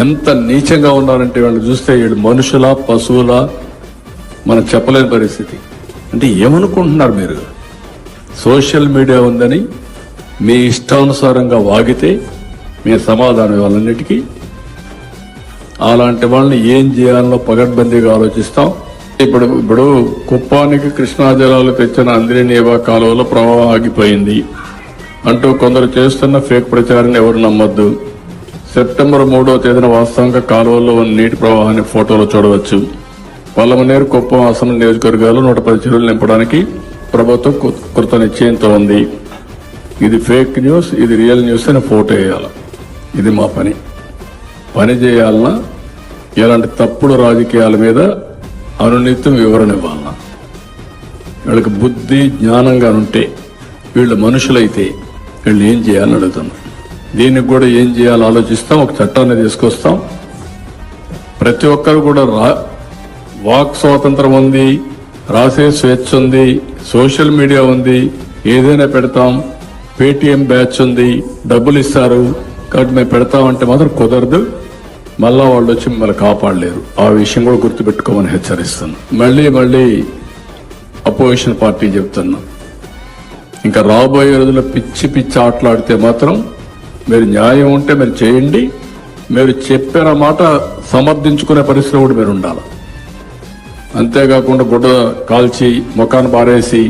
ఎంత నీచంగా ఉన్నారంటే వాళ్ళు చూస్తే వీళ్ళు మనుషుల పశువుల మనం చెప్పలేని పరిస్థితి. అంటే ఏమనుకుంటున్నారు మీరు? సోషల్ మీడియా ఉందని మీ ఇష్టానుసారంగా వాగితే మీ సమాధానం వాళ్ళన్నిటికీ. అలాంటి వాళ్ళని ఏం చేయాలో పగడ్బందీగా ఆలోచిస్తాం. ఇప్పుడు కుప్పానికి కృష్ణా జలాలు తెచ్చిన అంద్రినీవా కాలువలో ప్రవాహం ఆగిపోయింది అంటూ కొందరు చేస్తున్న ఫేక్ ప్రచారాన్ని ఎవరు నమ్మొద్దు. సెప్టెంబర్ 3వ తేదీన వాస్తవంగా కాలువల్లో ఉన్న నీటి ప్రవాహాన్ని ఫోటోలో చూడవచ్చు. పల్లమనేరు, కుప్పం, అసెంబ్లీ నియోజకవర్గాలు 110 చెరువులు నింపడానికి ప్రభుత్వం కృత నిశ్చయంతో ఉంది. ఇది ఫేక్ న్యూస్, ఇది రియల్ న్యూస్ అని ఫోటో వేయాలి. ఇది మా పని చేయాలన్నా ఇలాంటి తప్పుడు రాజకీయాల మీద అనునిత్యం వివరణ ఇవ్వాలన్నా. వీళ్ళకి బుద్ధి జ్ఞానంగా ఉంటే, వీళ్ళు మనుషులైతే వీళ్ళు ఏం చేయాలని అడుగుతున్నారు. దీనికి కూడా ఏం చేయాలో ఆలోచిస్తాం. ఒక చట్టాన్ని తీసుకొస్తాం. ప్రతి ఒక్కరు కూడా వాక్ స్వాతంత్రం ఉంది, రాసే స్వేచ్ఛ ఉంది, సోషల్ మీడియా ఉంది, ఏదైనా పెడతాం, పేటీఎం బ్యాచ్ ఉంది, డబ్బులు ఇస్తారు కాబట్టి మేము పెడతామంటే మాత్రం కుదరదు. మళ్ళా వాళ్ళు వచ్చి మిమ్మల్ని కాపాడలేరు. ఆ విషయం కూడా గుర్తుపెట్టుకోమని హెచ్చరిస్తున్నాం. మళ్ళీ అపోజిషన్ పార్టీ చెప్తున్నా, ఇంకా రాబోయే రోజుల్లో పిచ్చి ఆటలాడితే మాత్రం మీరు న్యాయం ఉంటే మీరు చేయండి. మీరు చెప్పిన మాట సమర్థించుకునే పరిస్థితిలో కూడా మీరు ఉండాలి. అంతేకాకుండా గుడ్డ కాల్చి ముఖాన్ని బారేసి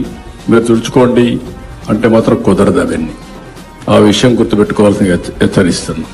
మీరు తుడుచుకోండి అంటే మాత్రం కుదరదు. అవన్నీ ఆ విషయం గుర్తుపెట్టుకోవాల్సిన హెచ్చరిస్తున్నాం.